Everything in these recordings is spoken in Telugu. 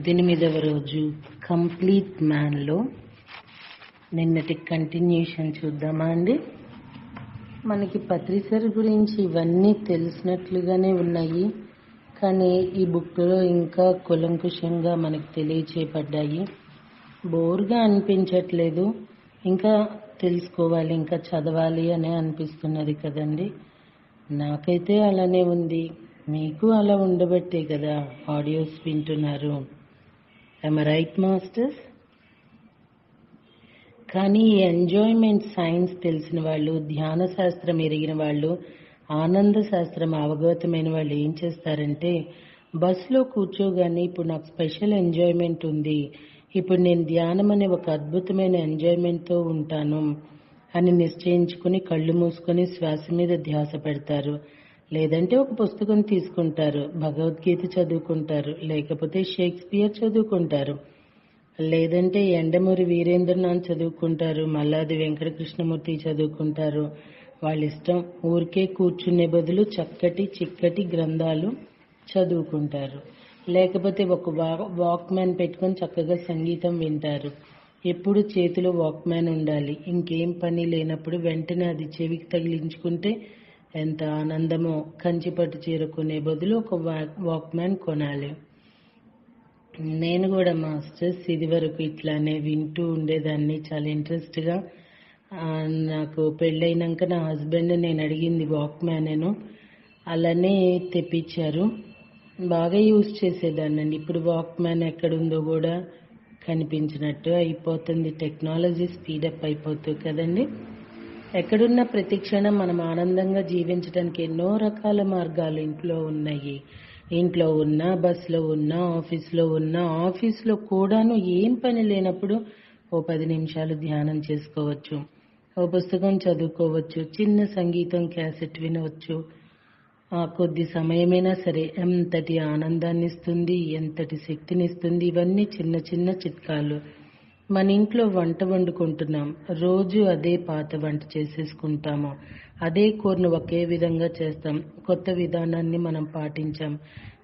18వ రోజు కంప్లీట్ మ్యాన్లో నిన్నటి కంటిన్యూషన్ చూద్దామా అండి. మనకి పత్రిసర్ గురించి ఇవన్నీ తెలిసినట్లుగానే ఉన్నాయి, కానీ ఈ బుక్లో ఇంకా కూలంకుషంగా మనకు తెలియచేయబడ్డాయి. బోర్గా అనిపించట్లేదు, ఇంకా తెలుసుకోవాలి, ఇంకా చదవాలి అనే అనిపిస్తున్నది కదండి. నాకైతే అలానే ఉంది, మీకు అలా ఉండబట్టే కదా ఆడియోస్ వింటున్నారు. Right masters? కానీ ఈ ఎంజాయ్మెంట్ సైన్స్ తెలిసిన వాళ్ళు, ధ్యాన శాస్త్రం ఎరిగిన వాళ్ళు, ఆనంద శాస్త్రం అవగతమైన వాళ్ళు ఏం చేస్తారంటే, బస్సులో కూర్చోగానే ఇప్పుడు నాకు స్పెషల్ ఎంజాయ్మెంట్ ఉంది, ఇప్పుడు నేను ధ్యానం అనే ఒక అద్భుతమైన ఎంజాయ్మెంట్తో ఉంటాను అని నిశ్చయించుకుని కళ్ళు మూసుకొని శ్వాస మీద ధ్యాస పెడతారు. లేదంటే ఒక పుస్తకం తీసుకుంటారు, భగవద్గీత చదువుకుంటారు, లేకపోతే షేక్స్పియర్ చదువుకుంటారు, లేదంటే ఎండమూరి వీరేంద్రనాథ్ చదువుకుంటారు, మల్లాది వెంకటకృష్ణమూర్తి చదువుకుంటారు. వాళ్ళ ఇష్టం. ఊరికే కూర్చునే బదులు చక్కటి చిక్కటి గ్రంథాలు చదువుకుంటారు, లేకపోతే ఒక వాక్మ్యాన్ పెట్టుకొని చక్కగా సంగీతం వింటారు. ఎప్పుడు చేతిలో వాక్మ్యాన్ ఉండాలి, ఇంకేం పని లేనప్పుడు వెంటనే అది చెవికి తగిలించుకుంటే ఎంత ఆనందమో. కంచిపట్టు చీర కొనే బదులు ఒక వాక్మ్యాన్ కొనాలి. నేను కూడా మాస్టర్స్ ఇది వరకు ఇట్లానే వింటూ ఉండేదాన్ని, చాలా ఇంట్రెస్ట్గా. నాకు పెళ్ళైనాక నా హస్బెండ్ నేను అడిగింది వాక్మ్యాన్, అలానే తెప్పించారు. బాగా యూజ్ చేసేదాన్నండి. ఇప్పుడు వాక్మ్యాన్ ఎక్కడుందో కూడా కనిపించినట్టు అయిపోతుంది. టెక్నాలజీ స్పీడప్ అయిపోతుంది కదండి. ఎక్కడున్న ప్రతి క్షణం మనం ఆనందంగా జీవించడానికి ఎన్నో రకాల మార్గాలు ఇంట్లో ఉన్నాయి. ఇంట్లో ఉన్నా, బస్సులో ఉన్నా, ఆఫీస్లో ఉన్నా, ఆఫీస్లో కూడాను ఏం పని లేనప్పుడు ఓ 10 నిమిషాలు ధ్యానం చేసుకోవచ్చు, ఓ పుస్తకం చదువుకోవచ్చు, చిన్న సంగీతం క్యాసెట్ వినవచ్చు. కొద్ది సమయమైనా సరే ఎంతటి ఆనందాన్ని ఇస్తుంది, ఎంతటి శక్తిని ఇస్తుంది. ఇవన్నీ చిన్న చిన్న చిట్కాలు. మన ఇంట్లో వంట వండుకుంటున్నాం, రోజు అదే పాత వంట చేసేసుకుంటాము, అదే కూరను ఒకే విధంగా చేస్తాం, కొత్త విధానాన్ని మనం పాటించాం.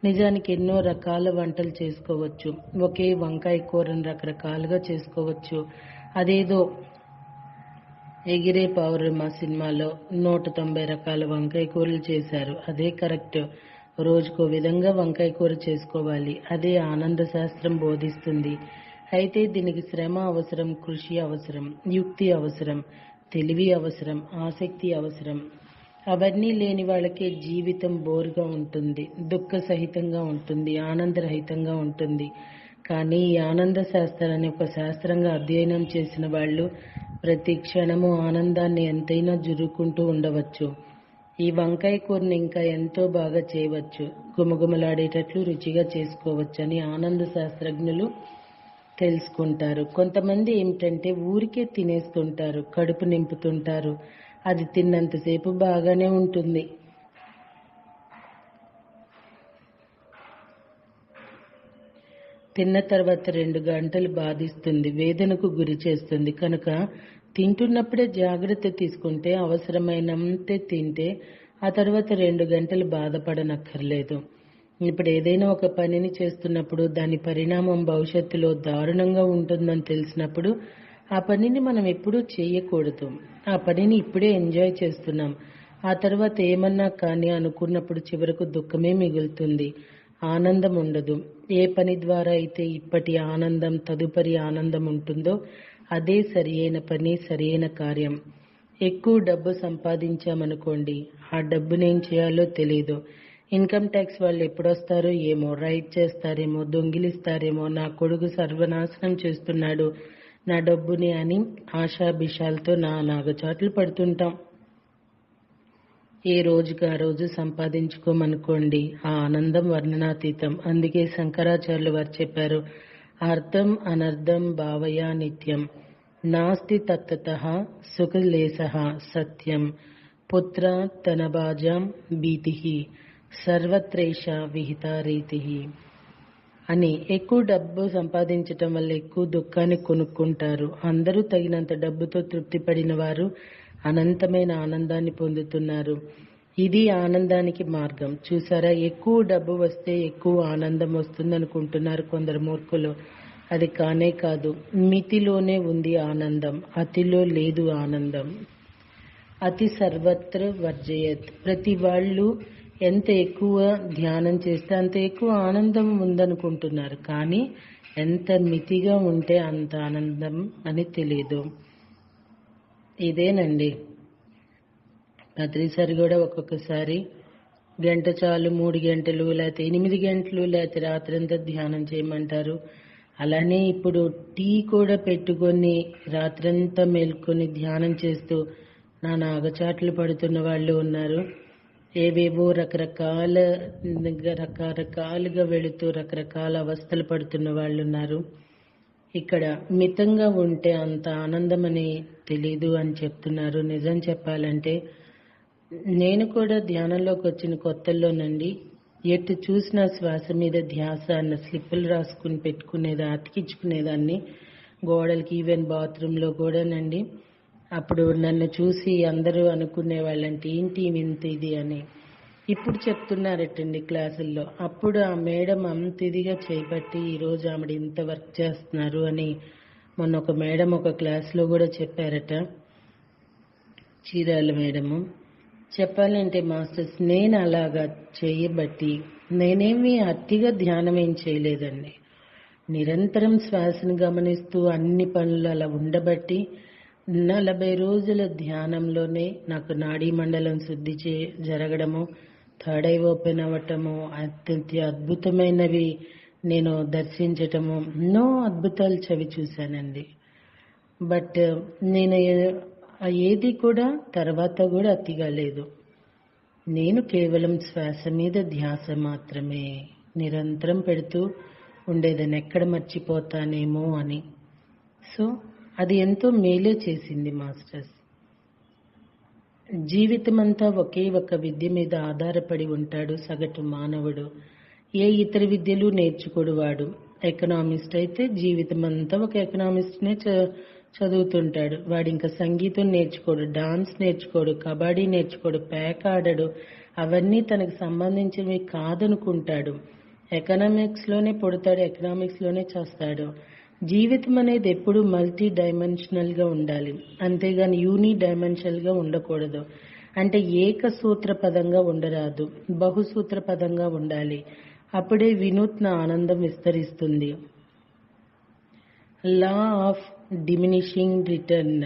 నిజానికి ఎన్నో రకాల వంటలు చేసుకోవచ్చు. ఒకే వంకాయ కూరను రకరకాలుగా చేసుకోవచ్చు. అదేదో ఎగిరే పౌర్ణమ సినిమాలో 190 రకాల వంకాయ కూరలు చేశారు, అదే కరెక్ట్. రోజుకో విధంగా వంకాయ కూర చేసుకోవాలి, అదే ఆనంద శాస్త్రం బోధిస్తుంది. అయితే దీనికి శ్రమ అవసరం, కృషి అవసరం, యుక్తి అవసరం, తెలివి అవసరం, ఆసక్తి అవసరం. అవన్నీ లేని వాళ్ళకే జీవితం బోరుగా ఉంటుంది, దుఃఖ సహితంగా ఉంటుంది, ఆనందరహితంగా ఉంటుంది. కానీ ఈ ఆనంద శాస్త్రాన్ని ఒక శాస్త్రంగా అధ్యయనం చేసిన వాళ్ళు ప్రతి క్షణము ఆనందాన్ని ఎంతైనా జురుకుంటూ ఉండవచ్చు. ఈ వంకాయ కూరని ఇంకా ఎంతో బాగా చేయవచ్చు, గుమగుమలాడేటట్లు రుచిగా చేసుకోవచ్చు అని ఆనంద శాస్త్రజ్ఞులు తెలుసుకుంటారు. కొంతమంది ఏమిటంటే ఊరికే తినేస్తుంటారు, కడుపు నింపుతుంటారు. అది తిన్నంతసేపు బాగానే ఉంటుంది, తిన్న తర్వాత 2 గంటలు బాధిస్తుంది, వేదనకు గురి చేస్తుంది. కనుక తింటున్నప్పుడే జాగ్రత్త తీసుకుంటే, అవసరమైనంతే తింటే ఆ తర్వాత 2 గంటలు బాధపడనక్కర్లేదు. ఇప్పుడు ఏదైనా ఒక పనిని చేస్తున్నప్పుడు దాని పరిణామం భవిష్యత్తులో దారుణంగా ఉంటుందని తెలిసినప్పుడు ఆ పనిని మనం ఎప్పుడూ చేయకూడదు. ఆ పనిని ఇప్పుడే ఎంజాయ్ చేస్తున్నాం, ఆ తర్వాత ఏమన్నా కానీ అనుకున్నప్పుడు చివరకు దుఃఖమే మిగులుతుంది, ఆనందం ఉండదు. ఏ పని ద్వారా అయితే ఇప్పటి ఆనందం, తదుపరి ఆనందం ఉంటుందో అదే సరియైన పని, సరియైన కార్యం. ఎక్కువ డబ్బు సంపాదించామనుకోండి, ఆ డబ్బునేం చేయాలో తెలీదు. ఇన్కమ్ ట్యాక్స్ వాళ్ళు ఎప్పుడొస్తారో ఏమో, రైడ్ చేస్తారేమో, దొంగిలిస్తారేమో, నా కొడుకు సర్వనాశనం చేస్తున్నాడు నా డబ్బుని అని ఆశాభిషాలతో నాగచాట్లు పడుతుంటాం. ఏ రోజుకి ఆ రోజు సంపాదించుకోమనుకోండి, ఆ ఆనందం వర్ణనాతీతం. అందుకే శంకరాచార్యులు వారు చెప్పారు, అర్థం అనర్థం భావయ నిత్యం, నాస్తి తత్తతః సుఖలేశః సత్యం, పుత్ర ధనభాజాం భీతిః, సర్వత్రైష విహిత రీతిః అని. ఎక్కువ డబ్బు సంపాదించటం వల్ల ఎక్కువ దుఃఖాన్ని కొనుక్కుంటారు. అందరూ తగినంత డబ్బుతో తృప్తి పడిన వారు అనంతమైన ఆనందాన్ని పొందుతున్నారు. ఇది ఆనందానికి మార్గం. చూసారా, ఎక్కువ డబ్బు వస్తే ఎక్కువ ఆనందం వస్తుందనుకుంటున్నారు కొందరు మూర్ఖులు. అది కానే కాదు. మితిలోనే ఉంది ఆనందం, అతిలో లేదు ఆనందం. అతి సర్వత్ర వర్జయత్. ప్రతి వాళ్ళు ఎంత ఎక్కువ ధ్యానం చేస్తే అంత ఎక్కువ ఆనందం ఉందనుకుంటున్నారు, కానీ ఎంత మితిగా ఉంటే అంత ఆనందం అని తెలియదు. ఇదేనండి. పత్రిసారి కూడా ఒక్కొక్కసారి గంట చాలు, 3 గంటలు, లేకపోతే 8 గంటలు, లేకపోతే రాత్రంతా ధ్యానం చేయమంటారు. అలానే ఇప్పుడు టీ కూడా పెట్టుకొని రాత్రంతా మేల్కొని ధ్యానం చేస్తూ నా నాగచాట్లు పడుతున్న వాళ్ళు ఉన్నారు. ఏవేవో రకరకాలుగా వెళుతూ రకరకాల అవస్థలు పడుతున్న వాళ్ళు ఉన్నారు. ఇక్కడ మితంగా ఉంటే అంత ఆనందం అని తెలీదు అని చెప్తున్నారు. నిజం చెప్పాలంటే నేను కూడా ధ్యానంలోకి వచ్చిన కొత్తల్లోనండి ఎటు చూసిన శ్వాస మీద ధ్యాస అన్న స్లిప్పులు రాసుకుని అతికించుకునేదాన్ని గోడలకి, ఈవెన్ బాత్రూంలో కూడానండి. అప్పుడు నన్ను చూసి అందరూ అనుకునే వాళ్ళంటే ఏంటి ఇంత ఇది అని. ఇప్పుడు చెప్తున్నారటండి క్లాసుల్లో. అప్పుడు ఆ మేడం అంత ఇదిగా చేయబట్టి ఈరోజు ఆవిడ ఇంత వర్క్ చేస్తున్నారు అని మొన్న ఒక మేడం ఒక క్లాస్లో కూడా చెప్పారట, చీరాల మేడము. చెప్పాలంటే మాస్టర్స్, నేను అలాగా చేయబట్టి నేనేమి అతిగా ధ్యానం ఏం చేయలేదండి. నిరంతరం శ్వాసను గమనిస్తూ అన్ని పనులు అలా ఉండబట్టి 40 రోజుల ధ్యానంలోనే నాకు నాడీ మండలం శుద్ధి జరగడము, థర్డ్ ఐ ఓపెన్ అవ్వటము, అత్యంత అద్భుతమైనవి నేను దర్శించటము, ఎన్నో అద్భుతాలు చవి చూశానండి. బట్ నేను ఏది కూడా తర్వాత కూడా అతిగా లేదు. నేను కేవలం శ్వాస మీద ధ్యాస మాత్రమే నిరంతరం పెడుతూ ఉండేదాన్ని, ఎక్కడ మర్చిపోతానేమో అని. సో అది ఎంతో మేలే చేసింది మాస్టర్స్. జీవితం అంతా ఒకే ఒక విద్య మీద ఆధారపడి ఉంటాడు సగటు మానవుడు. ఏ ఇతర విద్యలు నేర్చుకోడు వాడు. ఎకనామిస్ట్ అయితే జీవితం అంతా ఒక ఎకనామిస్ట్నే చదువుతుంటాడు. వాడు ఇంకా సంగీతం నేర్చుకోడు, డాన్స్ నేర్చుకోడు, కబడ్డీ నేర్చుకోడు, పేక ఆడడు. అవన్నీ తనకు సంబంధించినవి కాదనుకుంటాడు. ఎకనామిక్స్లోనే పుడతాడు, ఎకనామిక్స్లోనే చేస్తాడు. జీవితం అనేది ఎప్పుడు మల్టీ డైమెన్షనల్గా ఉండాలి, అంతేగాని యూని డైమెన్షనల్గా ఉండకూడదు. అంటే ఏకసూత్ర పదంగా ఉండరాదు, బహుసూత్ర పదంగా ఉండాలి. అప్పుడే వినూత్న ఆనందం విస్తరిస్తుంది. లా ఆఫ్ డిమినిషింగ్ రిటర్న్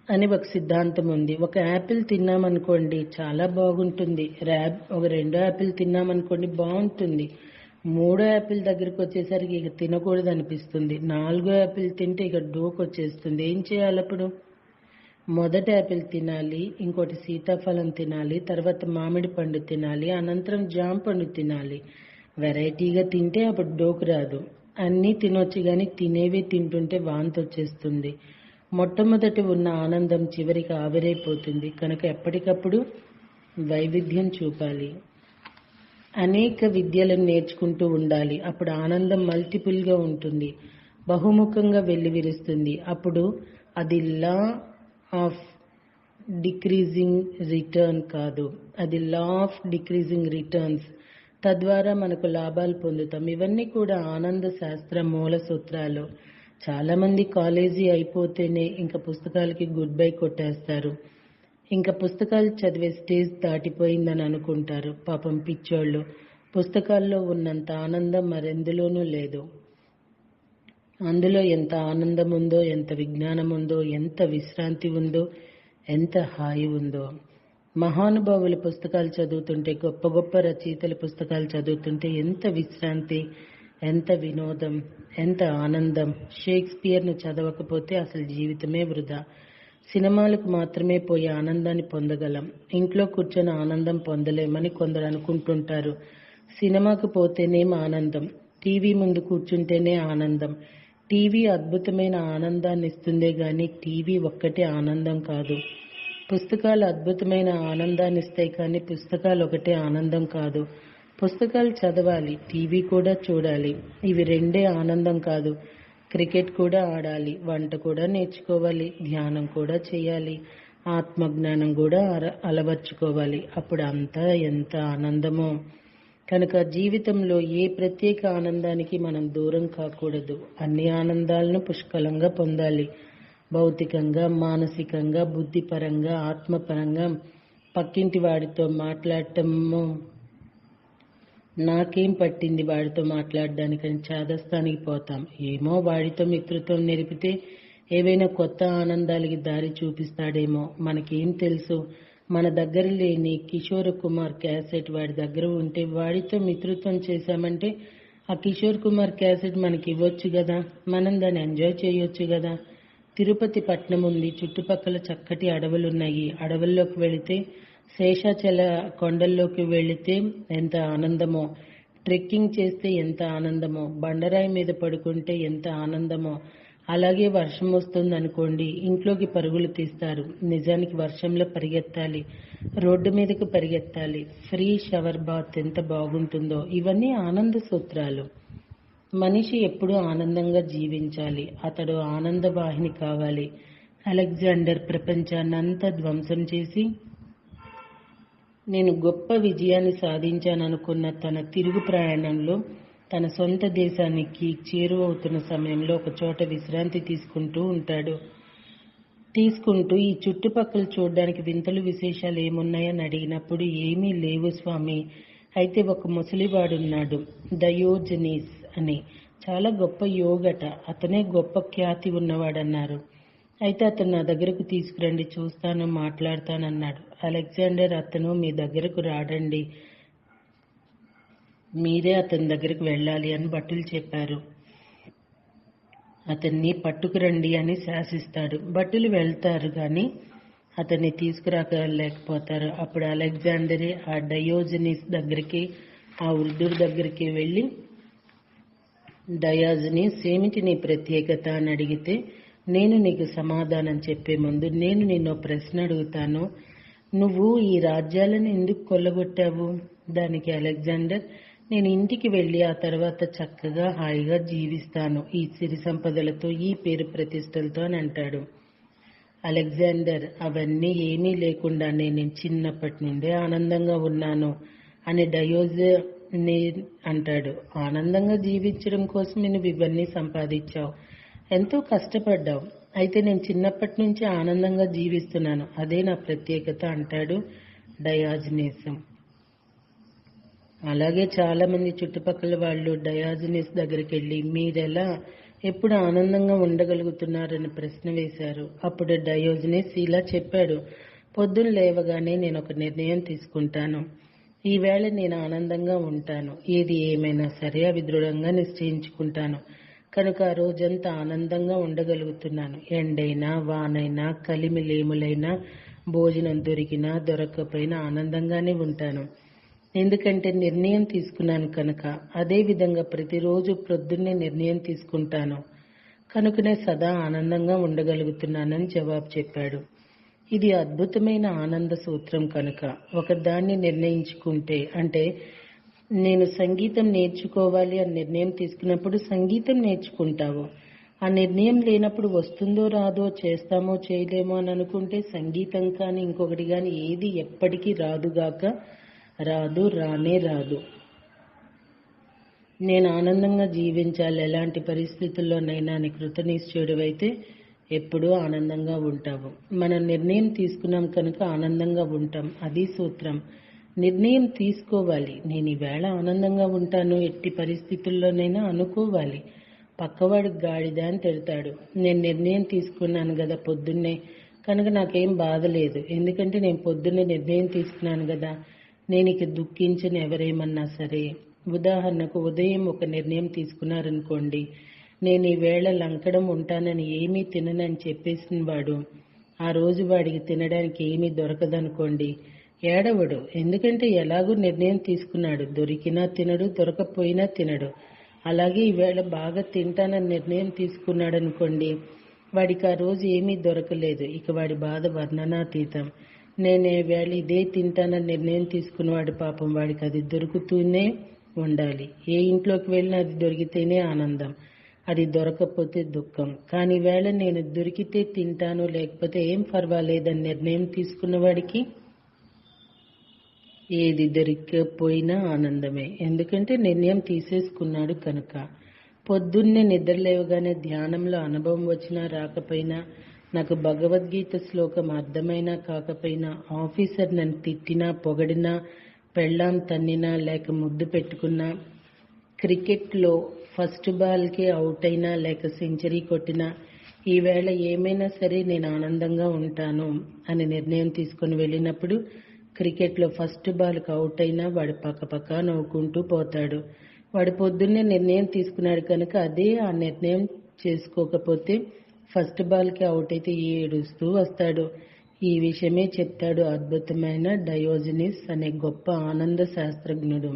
అని ఒక సిద్ధాంతం ఉంది. ఒక యాపిల్ తిన్నామనుకోండి చాలా బాగుంటుంది, ఒక 2 యాపిల్ తిన్నామనుకోండి బాగుంటుంది, 3 యాపిల్ దగ్గరికి వచ్చేసరికి ఇక తినకూడదు అనిపిస్తుంది, 4 యాపిల్ తింటే ఇక డోకు వచ్చేస్తుంది. ఏం చేయాలి అప్పుడు? మొదటి యాపిల్ తినాలి, ఇంకోటి సీతాఫలం తినాలి, తర్వాత మామిడి పండు తినాలి, అనంతరం జామ పండు తినాలి. వెరైటీగా తింటే అప్పుడు డోకు రాదు. అన్నీ తినొచ్చు, కానీ తినేవి తింటుంటే వాంతి వచ్చేస్తుంది. మొట్టమొదటి ఉన్న ఆనందం చివరికి ఆవిరైపోతుంది. కనుక ఎప్పటికప్పుడు వైవిధ్యం చూపాలి, అనేక విద్యలను నేర్చుకుంటూ ఉండాలి. అప్పుడు ఆనందం మల్టిపుల్గా ఉంటుంది, బహుముఖంగా వెల్లివిరుస్తుంది. అప్పుడు అది లా ఆఫ్ డిక్రీజింగ్ రిటర్న్ కాదు, అది లా ఆఫ్ డిక్రీజింగ్ రిటర్న్స్. తద్వారా మనకు లాభాలు పొందుతాం. ఇవన్నీ కూడా ఆనంద శాస్త్ర మూల సూత్రాలు. చాలామంది కాలేజీ అయిపోతేనే ఇంకా పుస్తకాలకి గుడ్ బై కొట్టేస్తారు. ఇంకా పుస్తకాలు చదివే స్టేజ్ దాటిపోయిందని అనుకుంటారు. పాపం పిచ్చోళ్ళు. పుస్తకాల్లో ఉన్నంత ఆనందం మరెందులోనూ లేదు. అందులో ఎంత ఆనందం ఉందో, ఎంత విజ్ఞానం ఉందో, ఎంత విశ్రాంతి ఉందో, ఎంత హాయి ఉందో. మహానుభావుల పుస్తకాలు చదువుతుంటే, గొప్ప గొప్ప రచయితల పుస్తకాలు చదువుతుంటే ఎంత విశ్రాంతి, ఎంత వినోదం, ఎంత ఆనందం. షేక్స్పియర్ను చదవకపోతే అసలు జీవితమే వృధా. సినిమాలకు మాత్రమే పోయి ఆనందాన్ని పొందగలం, ఇంట్లో కూర్చొని ఆనందం పొందలేమని కొందరు అనుకుంటుంటారు. సినిమాకు పోతేనేం ఆనందం, టీవీ ముందు కూర్చుంటేనే ఆనందం. టీవీ అద్భుతమైన ఆనందాన్ని ఇస్తుందే కానీ టీవీ ఒక్కటే ఆనందం కాదు. పుస్తకాలు అద్భుతమైన ఆనందాన్ని ఇస్తాయి, కానీ పుస్తకాలు ఒకటే ఆనందం కాదు. పుస్తకాలు చదవాలి, టీవీ కూడా చూడాలి, ఇవి రెండే ఆనందం కాదు. క్రికెట్ కూడా ఆడాలి, వంట కూడా నేర్చుకోవాలి, ధ్యానం కూడా చేయాలి, ఆత్మజ్ఞానం కూడా అలవర్చుకోవాలి. అప్పుడు అంతా ఎంత ఆనందమో. కనుక జీవితంలో ఏ ప్రత్యేక ఆనందానికి మనం దూరం కాకూడదు. అన్ని ఆనందాలను పుష్కలంగా పొందాలి. భౌతికంగా, మానసికంగా, బుద్ధిపరంగా, ఆత్మపరంగా. పక్కింటి వాడితో మాట్లాడటము నాకేం పట్టింది వాడితో మాట్లాడడానికని చాదస్తానికి పోతాం. ఏమో వాడితో మిత్రత్వం నేర్పితే ఏవైనా కొత్త ఆనందాలకి దారి చూపిస్తాడేమో, మనకేం తెలుసు. మన దగ్గర లేని కిషోర్ కుమార్ క్యాసెట్ వాడి దగ్గర ఉంటే వాడితో మిత్రత్వం చేశామంటే ఆ కిషోర్ కుమార్ క్యాసెట్ మనకి ఇవ్వచ్చు కదా, మనం దాన్ని ఎంజాయ్ చేయొచ్చు కదా. తిరుపతి పట్నం ఉంది, చుట్టుపక్కల చక్కటి అడవులు ఉన్నాయి. అడవుల్లోకి వెళితే శేషాచల కొండల్లోకి వెళితే ఎంత ఆనందమో, ట్రెక్కింగ్ చేస్తే ఎంత ఆనందమో, బండరాయి మీద పడుకుంటే ఎంత ఆనందమో. అలాగే వర్షం వస్తుంది అనుకోండి, ఇంట్లోకి పరుగులు తీస్తారు. నిజానికి వర్షంలో పరిగెత్తాలి, రోడ్డు మీదకు పరిగెత్తాలి. ఫ్రీ షవర్ బాత్ ఎంత బాగుంటుందో. ఇవన్నీ ఆనంద సూత్రాలు. మనిషి ఎప్పుడూ ఆనందంగా జీవించాలి. అతడు ఆనందవాహిని కావాలి. అలెగ్జాండర్ ప్రపంచాన్నంతా ధ్వంసం చేసి నేను గొప్ప విజయాన్ని సాధించాననుకున్న తన తిరుగు ప్రయాణంలో తన సొంత దేశానికి చేరువవుతున్న సమయంలో ఒక చోట విశ్రాంతి తీసుకుంటూ ఈ చుట్టుపక్కల చూడడానికి వింతలు విశేషాలు ఏమున్నాయని అడిగినప్పుడు ఏమీ లేవు స్వామి, అయితే ఒక ముసలివాడున్నాడు, డయోజనీస్ అని, చాలా గొప్ప యోగట, అతనే గొప్ప ఖ్యాతి ఉన్నవాడన్నారు. అయితే అతను నా దగ్గరకు తీసుకురండి, చూస్తాను, మాట్లాడతానన్నాడు. అలెగ్జాండర్, అతను మీ దగ్గరకు రాడండి, మీరే అతని దగ్గరికి వెళ్ళాలి అని భటులు చెప్పారు. అతన్ని పట్టుకురండి అని శాసిస్తాడు. భటులు వెళ్తారు కానీ అతన్ని తీసుకురాలేకపోతారు. అప్పుడు అలెగ్జాండరే ఆ డయోజనీస్ దగ్గరికి, ఆ వృద్ధుడి దగ్గరికి వెళ్ళి, డయాజనీస్, ఏమిటి నీ ప్రత్యేకత అని అడిగితే, నేను నీకు సమాధానం చెప్పే ముందు నేను నిన్ను ప్రశ్న అడుగుతాను, నువ్వు ఈ రాజ్యాలను ఎందుకు కొల్లగొట్టావు? దానికి అలెగ్జాండర్, నేను ఇంటికి వెళ్ళి ఆ తర్వాత చక్కగా హాయిగా జీవిస్తాను ఈ సిరి సంపదలతో, ఈ పేరు ప్రతిష్టలతో అని అంటాడు. అలెగ్జాండర్, అవన్నీ ఏమీ లేకుండా నేను చిన్నప్పటి నుండే ఆనందంగా ఉన్నాను అని డయోజనీ అంటాడు. ఆనందంగా జీవించడం కోసం నువ్వు ఇవన్నీ సంపాదించావు, ఎంతో కష్టపడ్డావు, అయితే నేను చిన్నప్పటి నుంచి ఆనందంగా జీవిస్తున్నాను, అదే నా ప్రత్యేకత అంటాడు డయాజనీస్. అలాగే చాలా మంది చుట్టుపక్కల వాళ్ళు డయాజనీస్ దగ్గరికి వెళ్ళి మీరెలా ఎప్పుడు ఆనందంగా ఉండగలుగుతున్నారని ప్రశ్న వేశారు. అప్పుడు డయోజనీస్ ఇలా చెప్పాడు, పొద్దున్న లేవగానే నేను ఒక నిర్ణయం తీసుకుంటాను, ఈవేళ నేను ఆనందంగా ఉంటాను, ఏది ఏమైనా సరే అవి దృఢంగా నిశ్చయించుకుంటాను, కనుక ఆ రోజంతా ఆనందంగా ఉండగలుగుతున్నాను. ఎండైనా వానైనా కలిమిలేములైనా భోజనం దొరికినా దొరకకపోయినా ఆనందంగానే ఉంటాను, ఎందుకంటే నిర్ణయం తీసుకున్నాను కనుక. అదేవిధంగా ప్రతిరోజు ప్రొద్దున్నే నిర్ణయం తీసుకుంటాను కనుకనే సదా ఆనందంగా ఉండగలుగుతున్నానని జవాబు చెప్పాడు. ఇది అద్భుతమైన ఆనంద సూత్రం. కనుక ఒకదాన్ని నిర్ణయించుకుంటే, అంటే నేను సంగీతం నేర్చుకోవాలి అని నిర్ణయం తీసుకున్నప్పుడు సంగీతం నేర్చుకుంటావు. ఆ నిర్ణయం లేనప్పుడు వస్తుందో రాదో, చేస్తామో చేయలేమో అని అనుకుంటే సంగీతం కానీ ఇంకొకటి కానీ ఏది ఎప్పటికీ రానే రాదు. నేను ఆనందంగా జీవించాలి ఎలాంటి పరిస్థితుల్లోనైనా అని కృతనిశ్చయుడు అయితే ఎప్పుడూ ఆనందంగా ఉంటావు. మనం నిర్ణయం తీసుకున్నాం కనుక ఆనందంగా ఉంటాం, అది సూత్రం. నిర్ణయం తీసుకోవాలి, నేను ఈవేళ ఆనందంగా ఉంటాను ఎట్టి పరిస్థితుల్లోనైనా అనుకోవాలి. పక్కవాడికి గాడిద అని తిడతాడు, నేను నిర్ణయం తీసుకున్నాను కదా పొద్దున్నే, కనుక నాకేం బాధ లేదు, ఎందుకంటే నేను పొద్దున్నే నిర్ణయం తీసుకున్నాను కదా, నేను ఇక దుఃఖించని ఎవరేమన్నా సరే. ఉదాహరణకు ఉదయం ఒక నిర్ణయం తీసుకున్నారనుకోండి, నేను ఈవేళ లంకడం ఉంటానని ఏమీ తిననని చెప్పేసిన వాడు ఆ రోజు వాడికి తినడానికి ఏమీ దొరకదనుకోండి, ఏడవడు, ఎందుకంటే ఎలాగూ నిర్ణయం తీసుకున్నాడు, దొరికినా తినడు, దొరకపోయినా తినడు. అలాగే ఈవేళ బాగా తింటానని నిర్ణయం తీసుకున్నాడు అనుకోండి, వాడికి ఆ రోజు ఏమీ దొరకలేదు, ఇక వాడి బాధ వర్ణనాతీతం. నేను ఈవేళ ఇదే తింటానని నిర్ణయం తీసుకున్నవాడు పాపం వాడికి అది దొరుకుతూనే ఉండాలి, ఏ ఇంట్లోకి వెళ్ళినా అది దొరికితేనే ఆనందం. అది దొరకకపోతే దుఃఖం. కానీ వేళ నేను దొరికితే తింటాను, లేకపోతే ఏం పర్వాలేదని నిర్ణయం తీసుకున్నవాడికి ఏది దొరికపోయినా ఆనందమే. ఎందుకంటే నిర్ణయం తీసేసుకున్నాడు కనుక. పొద్దున్నే నిద్రలేవగానే ధ్యానంలో అనుభవం వచ్చినా రాకపోయినా, నాకు భగవద్గీత శ్లోకం అర్థమైనా కాకపోయినా, ఆఫీసర్ నన్ను తిట్టినా పొగడినా, పెళ్ళాం తన్నినా లేక ముద్దు పెట్టుకున్నా, క్రికెట్లో ఫస్ట్ బాల్కే అవుట్ అయినా లేక సెంచరీ కొట్టినా, ఈవేళ ఏమైనా సరే నేను ఆనందంగా ఉంటాను అని నిర్ణయం తీసుకొని వెళ్ళినప్పుడు, క్రికెట్లో ఫస్ట్ బాల్కి అవుట్ అయినా వాడు పక్కపక్క నవ్వుకుంటూ పోతాడు. వాడు పొద్దున్నే నిర్ణయం తీసుకున్నాడు కనుక అదే ఆ నిర్ణయం చేసుకోకపోతే ఫస్ట్ బాల్కి అవుట్ అయితే ఏడుస్తూ వస్తాడు. ఈ విషయమే చెప్తాడు అద్భుతమైన డయోజనిస్ అనే గొప్ప ఆనంద శాస్త్రజ్ఞుడు.